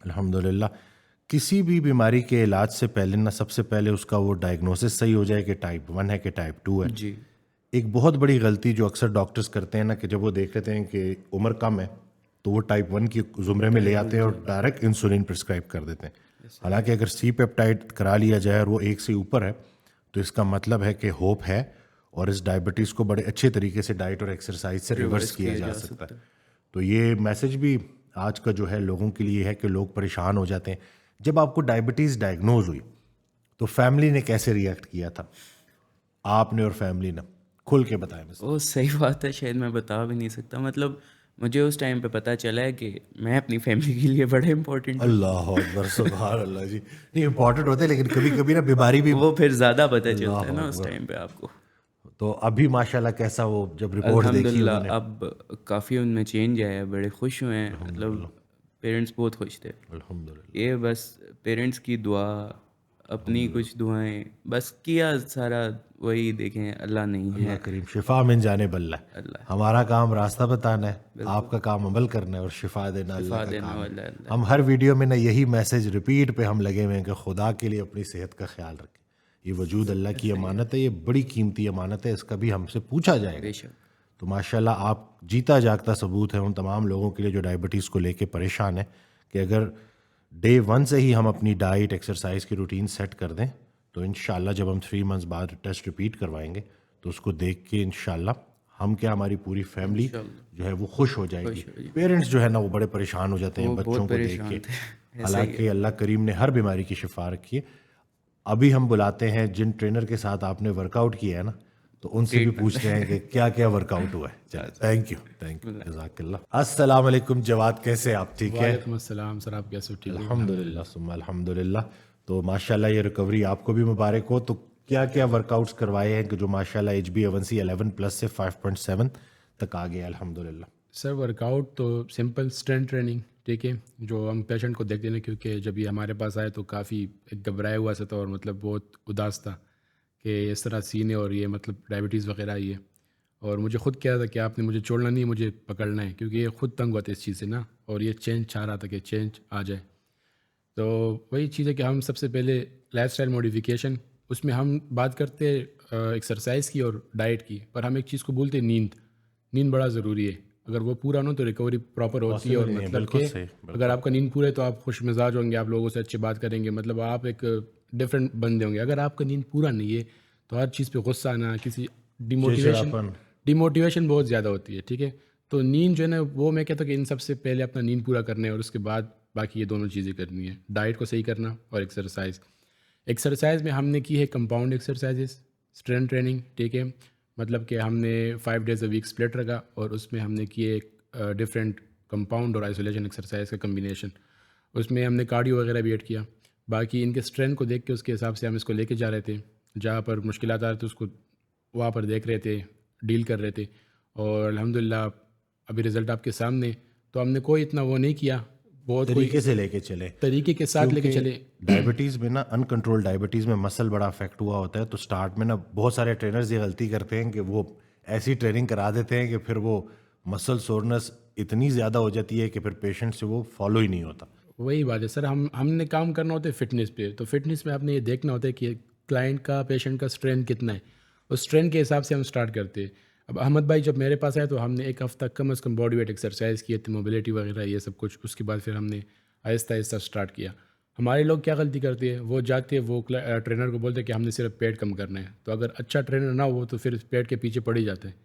الحمدللہ. کسی بھی بیماری کے علاج سے پہلے نا سب سے پہلے اس کا وہ ڈائگنوسس صحیح ہو جائے کہ ٹائپ 1 ہے کہ ٹائپ 2 ہے. جی ایک بہت بڑی غلطی جو اکثر ڈاکٹرز کرتے ہیں نا کہ جب وہ دیکھ لیتے ہیں کہ عمر کم ہے تو وہ ٹائپ 1 کی زمرے میں لے آتے ہیں اور ڈائریکٹ انسولین پرسکرائب کر دیتے ہیں. حالانکہ اگر سی پیپٹائڈ کرا لیا جائے اور وہ 1 سے اوپر ہے تو اس کا مطلب ہے کہ ہوپ ہے اور اس ڈائبٹیز کو بڑے اچھے طریقے سے ڈائٹ اور ایکسرسائز سے ریورس کیا جا سکتا ہے. تو یہ میسج بھی آج کا جو ہے لوگوں کے لیے ہے کہ لوگ پریشان ہو جاتے ہیں. جب آپ کو ڈائبٹیز ڈائگنوز ہوئی تو فیملی نے کیسے ریئیکٹ کیا تھا, آپ نے اور فیملی نے؟ کھل کے بتائیں. وہ صحیح بات ہے, شاید میں بتا بھی نہیں سکتا. مطلب مجھے اس ٹائم پہ پتہ چلا ہے کہ میں اپنی فیملی کے لیے بڑا امپورٹنٹ ہوں. اللہ اکبر, سبحان اللہ جی. نہیں امپورٹنٹ ہوتے ہیں لیکن کبھی کبھی نا بیماری بھی. وہ پھر زیادہ پتہ چلتا ہے نا اس ٹائم پہ آپ کو. تو ابھی ماشاءاللہ کیسا وہ جب رپورٹ دیکھی الحمدللہ انہوں نے؟ اب کافی ان میں چینج آیا ہے, بڑے خوش ہوئے ہیں. مطلب پیرنٹس بہت خوش تھے. الحمدللہ. یہ بس پیرنٹس کی دعا, اپنی کچھ دعائیں بس کیا سارا, وہی دیکھیں اللہ نہیں ہے. اللہ کریم شفا من جانب اللہ. ہمارا کام راستہ بتانا ہے, آپ کا کام عمل کرنا ہے اور شفا دینا اللہ کا کام ہے. ہم ہر ویڈیو میں نا یہی میسج ریپیٹ پہ ہم لگے ہوئے ہیں کہ خدا کے لیے اپنی صحت کا خیال رکھیں. یہ وجود اللہ کی امانت ہے, یہ بڑی قیمتی امانت ہے, اس کا بھی ہم سے پوچھا جائے گا. بے شک. تو ماشاءاللہ آپ جیتا جاگتا ثبوت ہے ان تمام لوگوں کے لیے جو ڈائبٹیز کو لے کے پریشان ہیں کہ اگر ڈے 1 سے ہی ہم اپنی ڈائٹ ایکسرسائز کی روٹین سیٹ کر دیں تو انشاءاللہ جب ہم 3 منتھس بعد ٹیسٹ ریپیٹ کروائیں گے تو اس کو دیکھ کے انشاءاللہ ہم کیا ہماری پوری فیملی جو ہے وہ خوش ہو جائے گی. پیرنٹس جو ہے نا وہ بڑے پریشان ہو جاتے ہیں بچوں کو دیکھ کے, حالانکہ اللہ کریم نے ہر بیماری کی شفا رکھی ہے. ابھی ہم بلاتے ہیں جن ٹرینر کے ساتھ آپ نے ورک آؤٹ کیا ہے نا, تو ان سے بھی پوچھتے ہیں کہ کیا کیا ورک آؤٹ ہوا ہے. تھینک یو جزاک اللہ. السلام علیکم جواد, کیسے آپ؟ ٹھیک ہے وعلیکم السلام سر, آپ کیسے ہو؟ ٹھیک. الحمدللہ ثم الحمدللہ. تو ماشاءاللہ یہ ریکوری آپ کو بھی مبارک ہو. تو کیا کیا ورک آؤٹس کروائے ہیں کہ جو ماشاءاللہ HbA1c 11+ سے 5.7 تک آ گیا الحمدللہ؟ سر ورک آؤٹ تو سمپل اسٹرینتھ ٹریننگ, ٹھیک ہے, جو ہم پیشنٹ کو دیکھتے ہیں کیونکہ جب یہ ہمارے پاس آئے تو کافی ایک گھبرایا ہوا سا تھا اور مطلب بہت اداس تھا کہ اس طرح سین ہے اور یہ مطلب ڈائبٹیز وغیرہ آئی ہے. اور مجھے خود کیا تھا کہ آپ نے مجھے چھوڑنا نہیں ہے, مجھے پکڑنا ہے, کیونکہ یہ خود تنگ ہوتا ہے اس چیز سے نا, اور یہ چینج چاہ رہا تھا کہ چینج آ جائے. تو وہی چیز ہے کہ ہم سب سے پہلے لائف اسٹائل موڈیفیکیشن, اس میں ہم بات کرتے ایکسرسائز کی اور ڈائٹ کی, پر ہم ایک چیز کو بولتے نیند. نیند بڑا ضروری ہے, اگر وہ پورا نہ ہو تو ریکوری پراپر ہوتی ہے. اور مطلب کہ اگر آپ کا نیند پورا ہے تو آپ خوش مزاج ہوں گے, آپ لوگوں سے اچھے بات کریں گے, مطلب آپ ایک ڈفرینٹ بندے ہوں گے. اگر آپ کا نیند پورا نہیں ہے تو ہر چیز پہ غصہ آنا, کسی ڈیموٹیویشن بہت زیادہ ہوتی ہے, ٹھیک ہے. تو نیند جو ہے نا وہ میں کہتا ہوں کہ ان سب سے پہلے اپنا نیند پورا کرنا ہے اور اس کے بعد باقی یہ دونوں چیزیں کرنی ہے, ڈائٹ کو صحیح کرنا اور ایکسرسائز. ایکسرسائز میں ہم نے کی ہے کمپاؤنڈ ایکسرسائزز, اسٹرینتھ ٹریننگ, ٹھیک ہے, مطلب کہ ہم نے 5 days اے ویک اسپلٹ رکھا اور اس میں ہم نے کیے ایک ڈفرینٹ کمپاؤنڈ اور آئسولیشن ایکسرسائز کا کمبینیشن. اس میں ہم نے کارڈیو وغیرہ بھی ایڈ کیا. باقی ان کے اسٹرینتھ کو دیکھ کے اس کے حساب سے ہم اس کو لے کے جا رہے تھے, جہاں پر مشکلات آ رہے تھے اس کو وہاں پر دیکھ رہے تھے, ڈیل کر رہے تھے. اور الحمدللہ ابھی رزلٹ آپ کے سامنے. تو ہم نے کوئی اتنا وہ نہیں کیا, بہت طریقے سے لے کے چلے, طریقے کے ساتھ لے کے چلے. ڈائبٹیز میں نا ان کنٹرول ڈائبٹیز میں مسل بڑا افیکٹ ہوا ہوتا ہے. تو سٹارٹ میں نا بہت سارے ٹرینرز یہ غلطی کرتے ہیں کہ وہ ایسی ٹریننگ کرا دیتے ہیں کہ پھر وہ مسل سورنس اتنی زیادہ ہو جاتی ہے کہ پھر پیشنٹ سے وہ فالو ہی نہیں ہوتا. وہی بات ہے سر, ہم نے کام کرنا ہوتا ہے فٹنس پہ. تو فٹنس میں آپ نے یہ دیکھنا ہوتا ہے کہ کلائنٹ کا, پیشنٹ کا اسٹرینتھ کتنا ہے, اس اسٹرینتھ کے حساب سے ہم اسٹارٹ کرتے ہیں. اب احمد بھائی جب میرے پاس آئے تو ہم نے ایک ہفتہ کم از کم باڈی ویٹ ایکسرسائز کیے تھے, موبلٹی وغیرہ یہ سب کچھ. اس کے بعد پھر ہم نے آہستہ آہستہ اسٹارٹ کیا. ہمارے لوگ کیا غلطی کرتے ہیں, وہ جاتے ہیں وہ ٹرینر کو بولتے ہیں کہ ہم نے صرف پیٹ کم کرنا ہے. تو اگر اچھا ٹرینر نہ ہو تو پھر پیٹ کے پیچھے پڑ ہی جاتے ہیں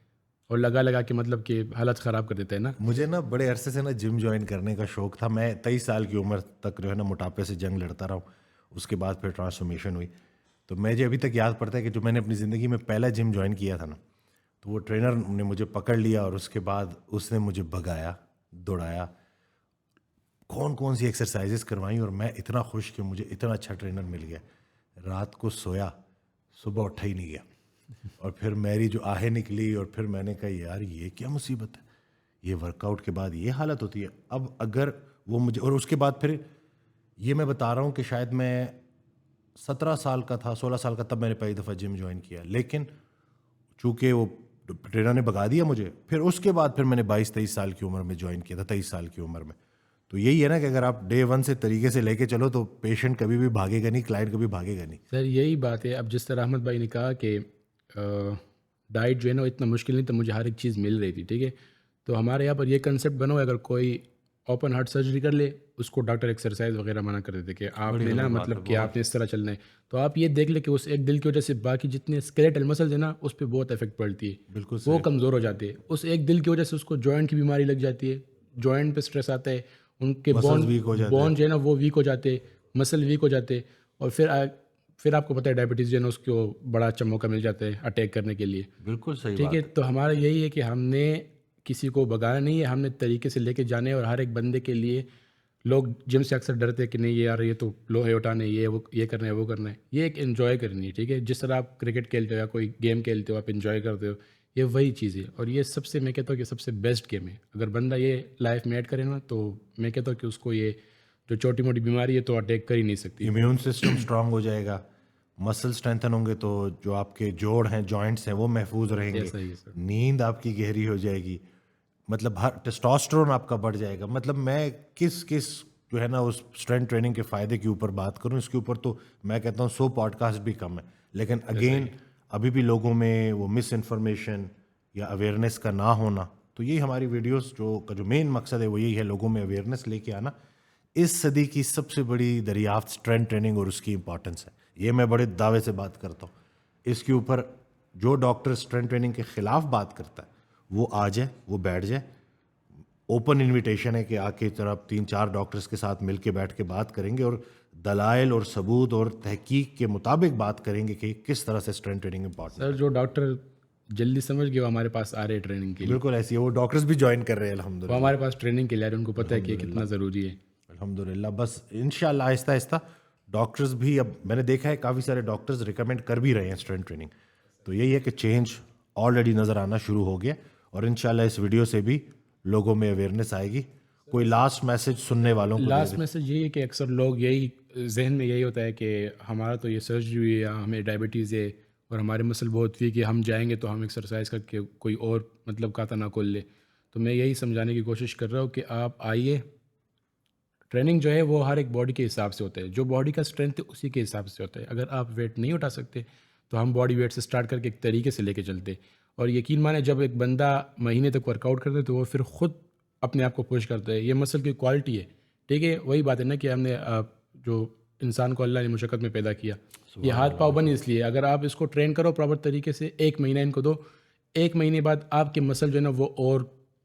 اور لگا کے مطلب کہ حالت خراب کر دیتا ہے نا. مجھے نا بڑے عرصے سے نا جم جوائن کرنے کا شوق تھا. میں 23 سال کی عمر تک جو ہے نا موٹاپے سے جنگ لڑتا رہا ہوں. اس کے بعد پھر ٹرانسفارمیشن ہوئی. تو مجھے ابھی تک یاد پڑتا ہے کہ جو میں نے اپنی زندگی میں پہلا جم جوائن کیا تھا نا, تو وہ ٹرینر نے مجھے پکڑ لیا اور اس کے بعد اس نے مجھے بھگایا, دوڑایا, کون سی ایکسرسائزز کروائیں, اور میں اتنا خوش کہ مجھے اتنا اچھا ٹرینر مل گیا. رات کو سویا, صبح اٹھا ہی نہیں گیا. اور پھر میری جو آہیں نکلی اور پھر میں نے کہا یار یہ کیا مصیبت ہے, یہ ورک آؤٹ کے بعد یہ حالت ہوتی ہے. اب اگر وہ مجھے, اور اس کے بعد پھر یہ میں بتا رہا ہوں کہ شاید میں 17 سال کا تھا, 16 سال کا, تب میں نے پہلی دفعہ جم جوائن کیا. لیکن چونکہ وہ ٹرینر نے بھگا دیا مجھے, پھر اس کے بعد پھر میں نے 22-23 سال کی عمر میں جوائن کیا تھا, 23 سال کی عمر میں. تو یہی ہے نا کہ اگر آپ ڈے ون سے طریقے سے لے کے چلو تو پیشنٹ کبھی بھی بھاگے گا نہیں, کلائنٹ کبھی بھاگے گا نہیں. سر یہی بات ہے. اب جس طرح احمد بھائی نے کہا کہ ڈائٹ جو ہے نا وہ اتنا مشکل نہیں تھا, مجھے ہر ایک چیز مل رہی تھی, ٹھیک ہے. تو ہمارے یہاں پر یہ کنسیپٹ بنا ہوا ہے, اگر کوئی اوپن ہارٹ سرجری کر لے اس کو ڈاکٹر ایکسرسائز وغیرہ منع کر دیتے کہ آپ نے نا مطلب کہ آپ نے اس طرح چلنا ہے. تو آپ یہ دیکھ لیں کہ اس ایک دل کی وجہ سے باقی جتنے اسکیلیٹل مسلز ہیں نا اس پہ بہت افیکٹ پڑتی ہے, بالکل وہ کمزور ہو جاتے ہیں. اس ایک دل کی وجہ سے اس کو جوائنٹ کی بیماری لگ جاتی ہے, جوائنٹ پہ اسٹریس آتا ہے, ان کے بون جو ہے نا وہ ویک ہو جاتے, مسل ویک ہو جاتے, اور پھر آپ کو پتہ ہے ڈائبٹیز جو ہے نا اس کو بڑا اچھا موقع مل جاتا ہے اٹیک کرنے کے لیے. بالکل صحیح ٹھیک ہے. تو ہمارا یہی ہے کہ ہم نے کسی کو بگانا نہیں ہے, ہم نے طریقے سے لے کے جانے ہیں. اور ہر ایک بندے کے لیے لوگ جم سے اکثر ڈرتے ہیں کہ نہیں یار یہ تو لوہے اٹھانے, یہ کرنا ہے وہ کرنا ہے. یہ ایک انجوائے کرنی ہے, ٹھیک ہے. جس طرح آپ کرکٹ کھیلتے ہو یا کوئی گیم کھیلتے ہو آپ انجوائے کرتے ہو, یہ وہی چیز ہے. اور یہ سب سے میں کہتا ہوں کہ سب سے بیسٹ گیم ہے. اگر بندہ یہ لائف میں ایڈ کرے نا تو میں کہتا ہوں کہ اس کو یہ جو چھوٹی موٹی بیماری ہے تو اٹیک کر ہی نہیں سکتی. امیون سسٹم اسٹرانگ ہو جائے گا, مسل اسٹرینتھن ہوں گے تو جو آپ کے جوڑ ہیں, جوائنٹس ہیں, وہ محفوظ رہیں گے, صحیح ہے سر. نیند آپ کی گہری ہو جائے گی, مطلب ہر ٹیسٹوسٹرون آپ کا بڑھ جائے گا. مطلب میں کس جو ہے نا اس اسٹرینتھ ٹریننگ کے فائدے کے اوپر بات کروں, اس کے اوپر تو میں کہتا ہوں 100 پوڈ کاسٹ بھی کم ہے. لیکن اگین ابھی بھی لوگوں میں وہ مس انفارمیشن یا اویئرنیس کا نہ ہونا, تو یہی ہماری ویڈیوز کا جو مین مقصد ہے وہ یہی ہے, لوگوں میں اویئرنیس لے کے آنا. اس صدی کی سب سے بڑی دریافت اسٹرینتھ ٹریننگ اور اس کی امپورٹنس ہے, یہ میں بڑے دعوے سے بات کرتا ہوں. اس کے اوپر جو ڈاکٹر اسٹرینتھ ٹریننگ کے خلاف بات کرتا ہے وہ آ جائے, وہ بیٹھ جائے. اوپن انویٹیشن ہے کہ آ کے طرح 3-4 ڈاکٹرز کے ساتھ مل کے بیٹھ کے بات کریں گے اور دلائل اور ثبوت اور تحقیق کے مطابق بات کریں گے کہ کس طرح سے اسٹرینتھ ٹریننگ امپورٹنٹ. سر جو ڈاکٹر جلدی سمجھ گئے وہ ہمارے پاس آ رہے ہیں ٹریننگ کے لیے. بالکل ایسی ہے, وہ ڈاکٹرز بھی جوائن کر رہے ہیں الحمد وہ للہ. ہمارے پاس ٹریننگ کے لیے آ رہے ہیں, ان کو پتہ ہے کہ کتنا ضروری ہے. الحمد للہ. بس انشاءاللہ آہستہ آہستہ ڈاکٹرز بھی, اب میں نے دیکھا ہے کافی سارے ڈاکٹرز ریکمینڈ کر بھی رہے ہیں اسٹرینتھ ٹریننگ. تو یہی ہے کہ چینج آلریڈی نظر آنا شروع ہو گیا, اور انشاءاللہ اس ویڈیو سے بھی لوگوں میں اویئرنیس آئے گی. کوئی لاسٹ میسج سننے والوں کو؟ لاسٹ میسج یہی ہے کہ اکثر لوگ یہی ذہن میں یہی ہوتا ہے کہ ہمارا تو یہ سرجری ہوئی ہے یا ہمیں ڈائبٹیز ہے اور ہمارے مسل بہت ویک ہے, ہم جائیں گے تو ہم ایکسرسائز کر کے کوئی اور مطلب کھاتا نہ کھول لے. تو میں یہی سمجھانے کی کوشش کر رہا ہوں کہ آپ آئیے, ٹریننگ جو ہے وہ ہر ایک باڈی کے حساب سے ہوتا ہے, جو باڈی کا اسٹرینتھ ہے اسی کے حساب سے ہوتا ہے. اگر آپ ویٹ نہیں اٹھا سکتے تو ہم باڈی ویٹ سے اسٹارٹ کر کے ایک طریقے سے لے کے چلتے, اور یقین مانیں جب ایک بندہ مہینے تک ورک آؤٹ کرتا ہے تو وہ پھر خود اپنے آپ کو پوش کرتا ہے. یہ مسل کی کوالٹی ہے, ٹھیک ہے. وہی بات ہے نا کہ ہم نے جو انسان کو اللہ نے مشقت میں پیدا کیا, یہ ہاتھ پاؤ بن اس لیے. اگر آپ اس کو ٹرین کرو پراپر طریقے سے, 1 مہینہ ان کو دو, 1 مہینے بعد آپ کے مسل جو ہے نا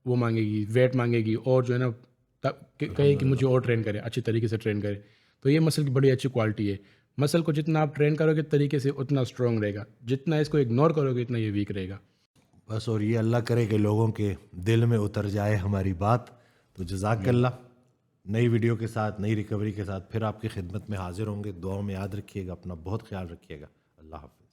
وہ مانگے گی, ویٹ مانگے گی, اور جو ہے نا کہے کہ مجھے اور ٹرین کرے, اچھی طریقے سے ٹرین کرے. تو یہ مسل کی بڑی اچھی کوالٹی ہے. مسل کو جتنا آپ ٹرین کرو گے طریقے سے اتنا اسٹرانگ رہے گا, جتنا اس کو اگنور کرو گے اتنا یہ ویک رہے گا. بس, اور یہ اللہ کرے کہ لوگوں کے دل میں اتر جائے ہماری بات. تو جزاک اللہ. نئی ویڈیو کے ساتھ, نئی ریکوری کے ساتھ پھر آپ کی خدمت میں حاضر ہوں گے. دعاؤں میں یاد رکھیے گا, اپنا بہت خیال رکھیے گا. اللہ حافظ.